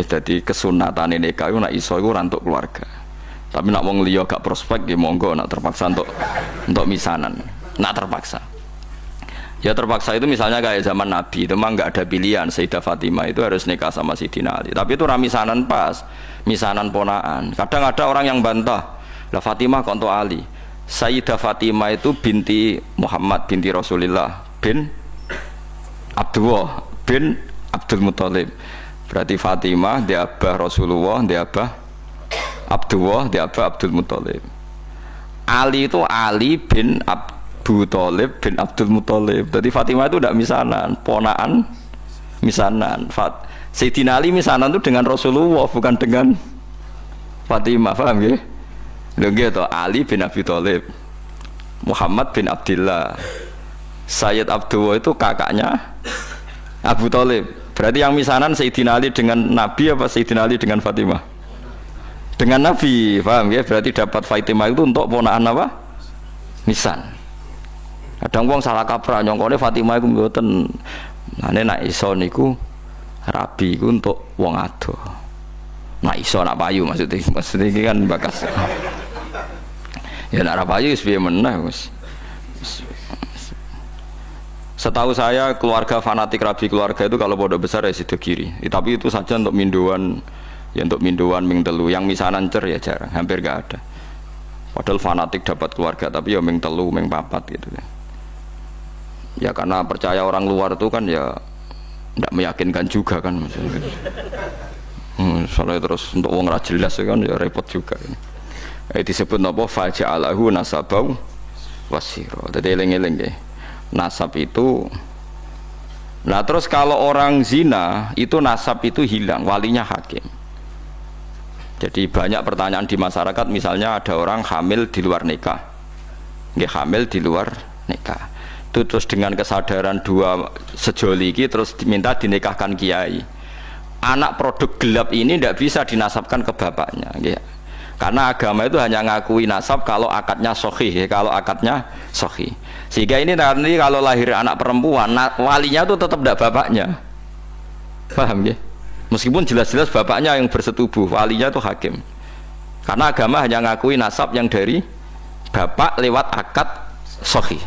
Jadi kesunatan nikah itu nak iso itu rantuk keluarga. Tapi nak wong liya gak prospek ya monggo, nak terpaksa untuk misanan. Nak terpaksa. Ya terpaksa itu misalnya kayak zaman Nabi itu memang nggak ada pilihan. Sayyidah Fatimah itu harus nikah sama Sayyidina Ali. Tapi itu ramisanan pas, misanan ponaan. Kadang ada orang yang bantah, lah Fatimah kok untuk Ali. Sayyidah Fatimah itu binti Muhammad binti Rasulullah bin Abdullah bin Abdul Muthalib. Berarti Fatimah dia abah Rasulullah, dia abah Abdullah, dia abah Abdul Muthalib. Ali itu Ali bin Abu Thalib bin Abdul Muthalib. Jadi Fatimah itu tidak misanan, ponaan misanan. Sayyidina Ali misanan itu dengan Rasulullah, bukan dengan Fatimah, paham ya? Lho gitu, Ali bin Abi Thalib, Muhammad bin Abdullah, Sayyid Abdullah itu kakaknya Abu Thalib. Berarti yang misanan Sayyidina Ali dengan Nabi apa Sayyidina Ali dengan Fatimah? Dengan Nabi, paham ya? Berarti dapat Fatimah itu untuk ponaan apa? Misan. Kadang wong salah kaprah nyongkone Fatimah iku mboten. Mane nek iso niku rabi iku untuk wong ado. Nek iso nak payu maksudnya iki kan bakas. Ya nek ra payu wis piye meneh wis. Setahu saya keluarga fanatik rabi keluarga itu kalau pondok besar ya sido kiri. Tapi itu saja untuk minduan, ya untuk minduan ming telu. Yang misanan cer ya jarang, hampir gak ada. Padahal fanatik dapat keluarga tapi ya ming telu, ming papat gitu ya. Ya karena percaya orang luar itu kan ya tidak meyakinkan juga kan maksudnya. Soalnya terus untuk wong ra jelas kan ya repot juga. Disebut apa faja'alahu nasabau wasiro. Jadi eling-eling nggih. Nasab itu. Nah terus kalau orang zina itu nasab itu hilang, walinya hakim. Jadi banyak pertanyaan di masyarakat, misalnya ada orang hamil di luar nikah. Nggih hamil di luar nikah. Itu terus dengan kesadaran dua sejoli ini terus diminta dinikahkan kiai. Anak produk gelap ini tidak bisa dinasabkan ke bapaknya ya. Karena agama itu hanya ngakui nasab kalau akadnya sahih ya, kalau akadnya sahih. Sehingga ini nanti kalau lahir anak perempuan walinya itu tetap tidak bapaknya, paham ya? Meskipun jelas-jelas bapaknya yang bersetubuh, walinya itu hakim. Karena agama hanya ngakui nasab yang dari bapak lewat akad sahih.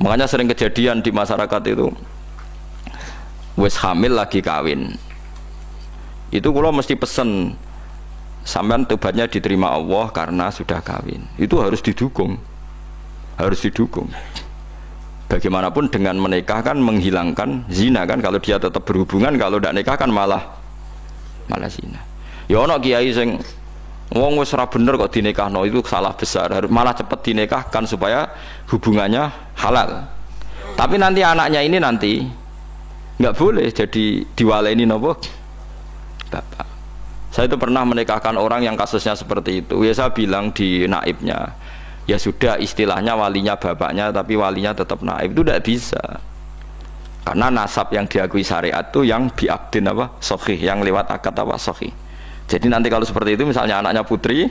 Makanya sering kejadian di masyarakat itu wes hamil lagi kawin itu kalau mesti pesen sampean tobatnya diterima Allah karena sudah kawin, itu harus didukung, harus didukung. Bagaimanapun dengan menikah kan menghilangkan zina kan, kalau dia tetap berhubungan, kalau tidak nikah kan malah zina. Ya ono kiai sing wong wis ora bener kok dinikahno, itu salah besar, malah cepat dinikahkan supaya hubungannya halal. Tapi nanti anaknya ini nanti nggak boleh jadi diwaleni nopo bapak. Saya itu pernah menikahkan orang yang kasusnya seperti itu. Ya saya bilang di naibnya, ya sudah istilahnya walinya bapaknya tapi walinya tetap naib, itu tidak bisa. Karena nasab yang diakui syariat itu yang biabdin apa sahih, yang lewat akad apa sahih. Jadi nanti kalau seperti itu misalnya anaknya putri,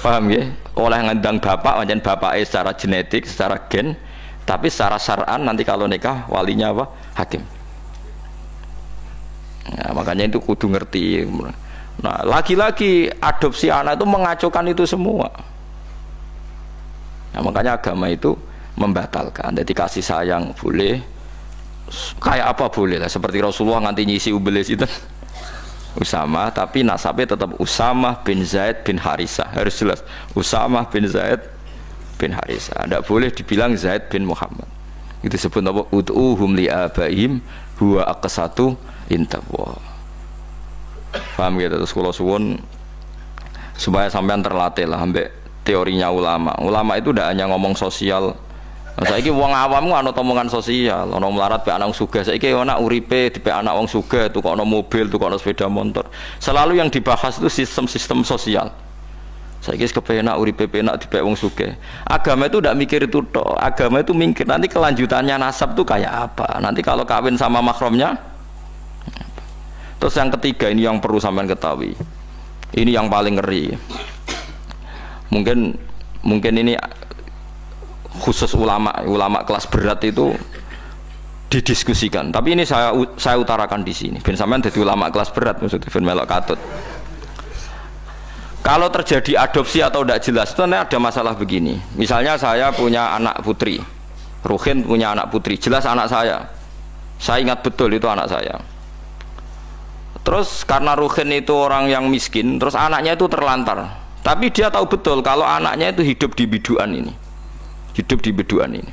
paham ya, oleh ngundang bapak, macam bapaknya secara genetik, secara gen, tapi secara syar'an nanti kalau nikah walinya apa? Hakim. Ya, makanya itu kudu ngerti. Nah, lagi-lagi adopsi anak itu mengacaukan itu semua. Nah, makanya agama itu membatalkan. Jadi kasih sayang boleh, kayak apa boleh lah. Seperti Rasulullah nganti nyisi ubelis itu Usama, tapi nasabnya tetap Usamah bin Zaid bin Harisah, harus jelas Usamah bin Zaid bin Harisah, tidak boleh dibilang Zaid bin Muhammad. Itu disebut apa? Ud'uhum li'abaihim huwa aqsatu intaqwa. Paham gitu? Terus kalau suwun supaya sampean terlatih lah ambek teorinya ulama. Ulama itu tidak hanya ngomong sosial. Saiki wong awam ana omongan sosial, ana melarat pe anak sugih. Saiki ana uripe dipe anak wong sugih, tukokno mobil, tukokno sepeda motor. Selalu yang dibahas itu sistem-sistem sosial. Saiki wis kepenak uripe penak dipe wong sugih. Agama itu tidak mikir itu tok. Agama itu mikir nanti kelanjutannya nasab itu kayak apa. Nanti kalau kawin sama mahramnya. Terus yang ketiga ini yang perlu sampean ketahui. Ini yang paling ngeri. Mungkin ini khusus ulama kelas berat itu didiskusikan. Tapi ini saya utarakan di sini. Ben sampean dadi ulama kelas berat maksudnya ben melok katut. Kalau terjadi adopsi atau tidak jelas itu ada masalah begini. Misalnya saya punya anak putri, Ruhin punya anak putri, jelas anak saya. Saya ingat betul itu anak saya. Terus karena Ruhin itu orang yang miskin, terus anaknya itu terlantar. Tapi dia tahu betul kalau anaknya itu hidup di biduan ini. Hidup di biduan ini.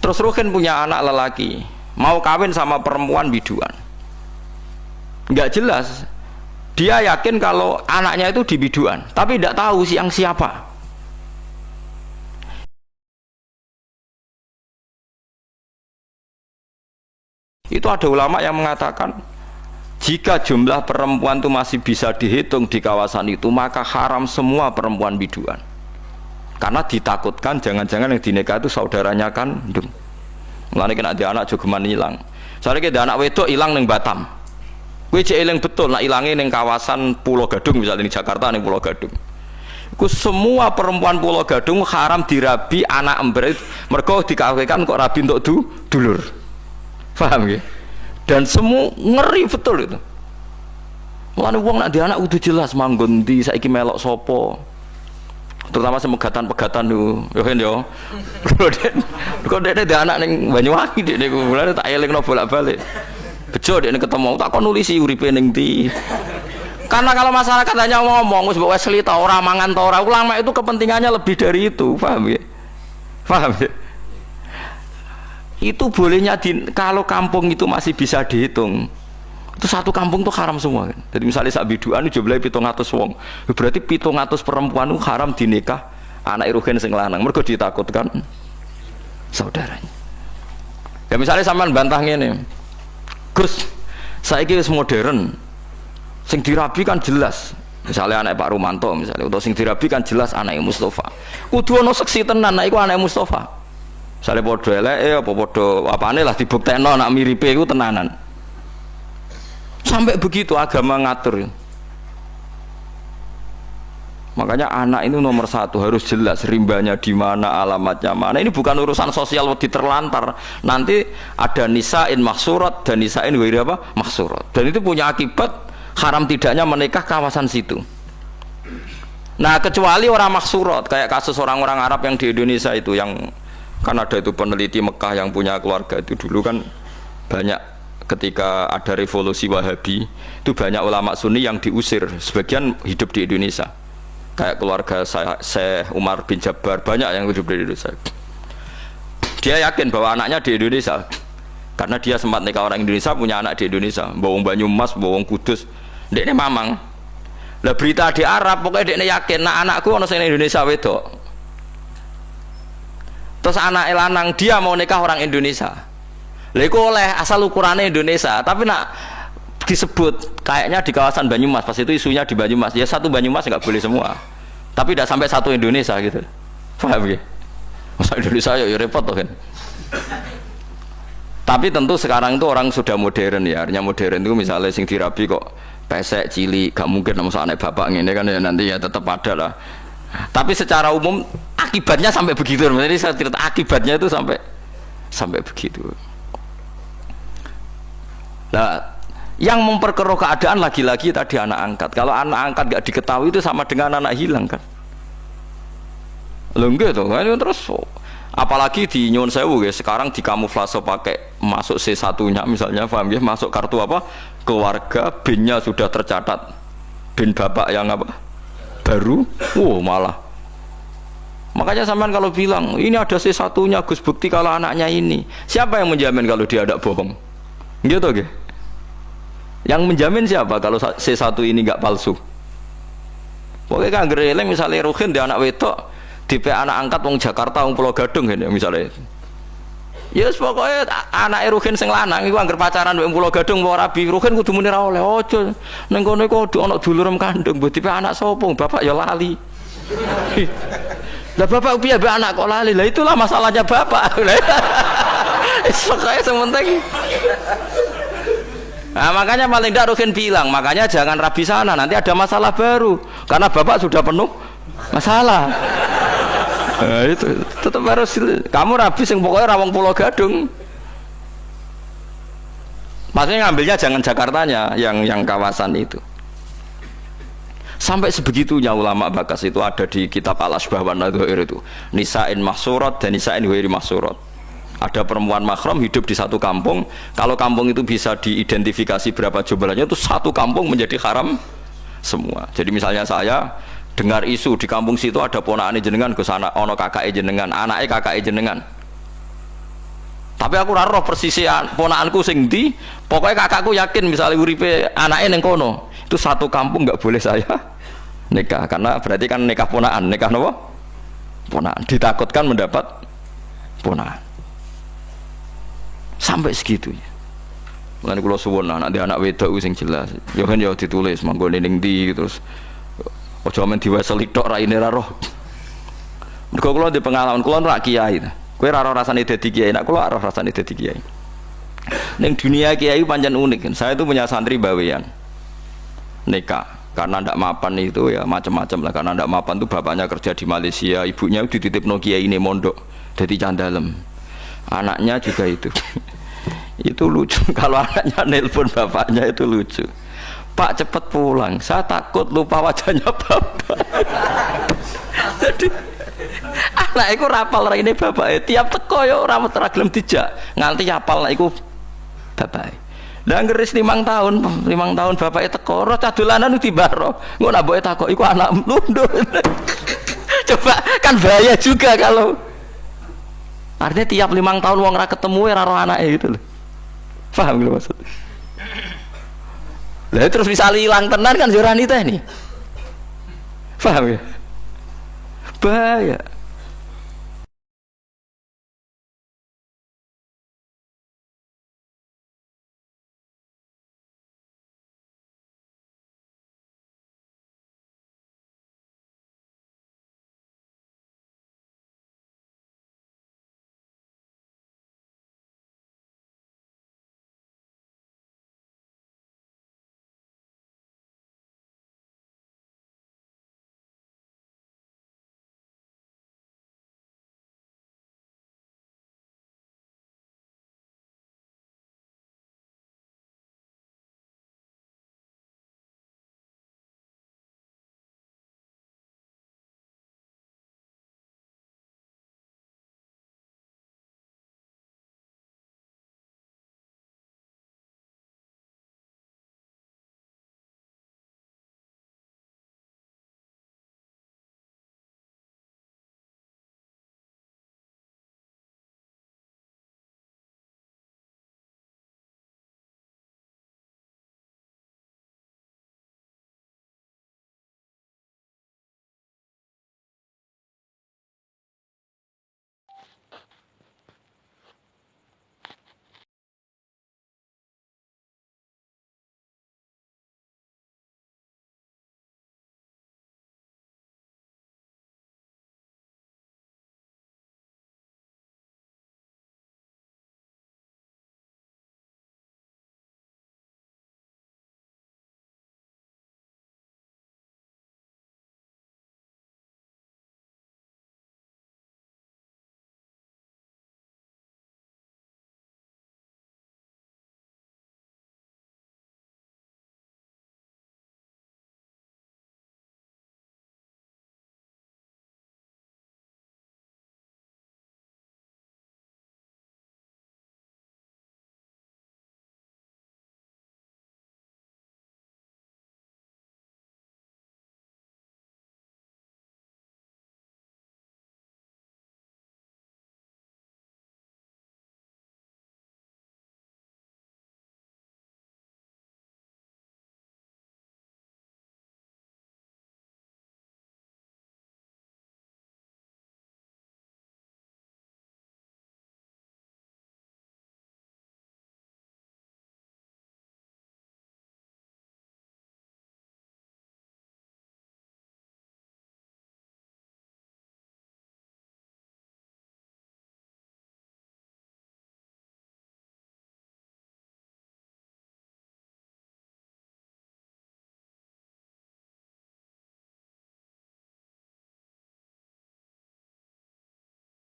Terus Ruhin punya anak lelaki, mau kawin sama perempuan biduan. Nggak jelas. Dia yakin kalau anaknya itu di biduan, tapi tidak tahu yang siapa. Itu ada ulama yang mengatakan jika jumlah perempuan itu masih bisa dihitung di kawasan itu, maka haram semua perempuan biduan. Karena ditakutkan jangan-jangan yang dinikah itu saudaranya kandung. Mulane kena dia anak jogeman hilang. Soalnya kita anak wedok hilang ning Batam. Kowe cek eling betul nak ilange ning kawasan Pulau Gadung misalnya di Jakarta ning Pulau Gadung. Iku semua perempuan Pulau Gadung haram dirabi anak ember mergo dikawinkan kok rabi untuk dulur. Paham nggih? Dan semua ngeri betul itu. Mulane wong nak dia anak kudu jelas manggon ndi saiki melok sapa. Terutama semegatan-pegatan itu, yo kan yo. Kok dia ada anak neng Banyuwangi dia niku, mulane tak elingno bolak-balik. Bejo dia ketemu, tak kon nulisi uripe ning ndi. Karena kalau masyarakat hanya ngomong wis mbok Wesley ta ora mangan ta ora, ulama itu kepentingannya lebih dari itu, paham ya? Paham ya? Itu bolehnya kalau kampung itu masih bisa dihitung. Itu satu kampung tuh haram semua kan. Jadi misalnya sak biduan jumlahe 700 wong. Berarti 700 perempuan itu haram dinikah anak Ruhin sing lanang. Mergo ditakutkan saudaranya. Ya misalnya sampean bantah ngene. Gus, saiki wis modern. Sing dirabi kan jelas. Misalnya anak Pak Rumanto misalnya atau sing dirabi kan jelas anak Mustafa. Kudu ana seksi tenan nek iku anak Mustafa. Misalnya padha eleke apa padha apane lah dibuktekno nak miripe iku tenanan. Sampai begitu agama ngatur. Makanya anak itu nomor satu harus jelas rimbanya di mana, alamatnya mana. Ini bukan urusan sosial wedi terlantar. Nanti ada nisain mahsurat dan nisain ghairi apa? Mahsurat. Dan itu punya akibat haram tidaknya menikah kawasan situ. Nah, kecuali orang mahsurat kayak kasus orang-orang Arab yang di Indonesia itu yang kan ada itu peneliti Mekah yang punya keluarga itu dulu kan banyak. Ketika ada revolusi Wahabi itu banyak ulama Sunni yang diusir, sebagian hidup di Indonesia kayak keluarga Syekh Umar bin Jabbar, banyak yang hidup di Indonesia. Dia yakin bahwa anaknya di Indonesia karena dia sempat nikah orang Indonesia, punya anak di Indonesia, bawang Banyumas, bawang Kudus, dia ini mamang lah berita di Arab, pokoknya dia ini yakin nah anakku ono sing Indonesia wedok, terus anak lanang dia mau nikah orang Indonesia. Leko oleh asal ukurannya Indonesia, tapi nak disebut kayaknya di kawasan Banyumas, pas itu isunya di Banyumas, ya satu Banyumas nggak boleh semua, tapi tidak sampai satu Indonesia gitu, paham ya? Masa Indonesia ya repot tuh kan. Tapi tentu sekarang itu orang sudah modern ya, artinya modern itu misalnya sing dirabi kok pesek cilik, gak mungkin nama anak bapak ini kan ya nanti ya tetap ada lah. Tapi secara umum akibatnya sampai begitu, jadi saya cerita akibatnya itu sampai begitu. Nah, yang memperkeruh keadaan lagi-lagi tadi anak angkat. Kalau anak angkat gak diketahui itu sama dengan anak hilang kan. Loh gitu kan terus apalagi di Nyuwun Sewu ya, sekarang dikamuflase pakai masuk C1-nya misalnya, paham ya, masuk kartu apa? Keluarga, BIN-nya sudah tercatat. BIN bapak yang apa? Baru. Malah. Makanya sampean kalau bilang, ini ada C1-nya Gus, bukti kalau anaknya ini. Siapa yang menjamin kalau dia ada bohong? Gitu gitu. Yang menjamin siapa kalau C1 ini enggak palsu? Pokoknya kan gereleng misalnya Ruhin dia anak wedok, DP anak angkat wong Jakarta wong Pulau Gadung ini misalnya. Ya yes, pokoknya anak Ruhin sing lanang iku angger pacaran wong Pulau Gadung ora rabi, Ruhin kudu muni ra oleh. Ojo ning kono iku kudu ana dulur kandung, mbok DP anak sapa? Bapak ya lali. Lah bapak piye mbek anak kok lali? Lah itulah masalahnya bapak. Pokoknya sementing. Nah, makanya paling tidak Ruhin bilang, makanya jangan rabi sana, nanti ada masalah baru karena bapak sudah penuh masalah. Nah, itu tetap harus kamu rabi sing pokoknya rawang Pulau Gadung. Maksudnya ngambilnya jangan Jakartanya, yang kawasan itu. Sampai sebegitunya ulama Bakas itu ada di kitab Al-Asbah wa Nadhair itu. Nisa'in mahsurat dan nisa'in ghairi mahsurat. Ada perempuan mahram hidup di satu kampung. Kalau kampung itu bisa diidentifikasi berapa jumlahnya, itu satu kampung menjadi haram semua. Jadi misalnya saya dengar isu di kampung situ ada ponakane jenengan, Gus anak ono kakake jenengan, anake kakake jenengan. Tapi aku ora roh persisian ponakanku sing ndi, pokoknya kakakku yakin misalnya uripe anake ning kono. Itu satu kampung nggak boleh saya nikah karena berarti kan nikah ponakan, nikah napa? Ponakan, ditakutkan mendapat ponakan. Sampai segitunya. Mulane kula suwun anak wedok sing jelas. Ya kan ya ditulis manggone ning ndi terus aja men diwaseli tok raine ra roh. Mergo kula di pengalaman kula ora kiai. Kowe ora roh rasane dadi kiai, nek kula ora roh rasane dadi kiai. Ning dunia kiai pancen unik. Saya itu punya santri bawean. Nikah karena ndak mapan itu ya macam-macam lah, karena ndak mapan tuh bapaknya kerja di Malaysia, ibunya dititipno kiai ini mondok dadi candalem. Anaknya juga itu. Itu lucu kalau anaknya nelpon bapaknya itu lucu. Pak cepet pulang, saya takut lupa wajahnya bapak. Jadi anak itu rapal ini bapak, tiap teko ya orang teraglam dijak nganti apal iku bapak. Lah ngeris 5 tahun bapak teko, roh cadulanan tiba roh. Engko nak mboke takok iku anak mlunduk. Coba kan bahaya juga kalau artinya tiap 5 tahun wong ra ketemu ora roh anake gitu loh. Paham lho maksud? Lah terus bisa hilang tenan kan jurani teh nih. Paham ya? Bahaya.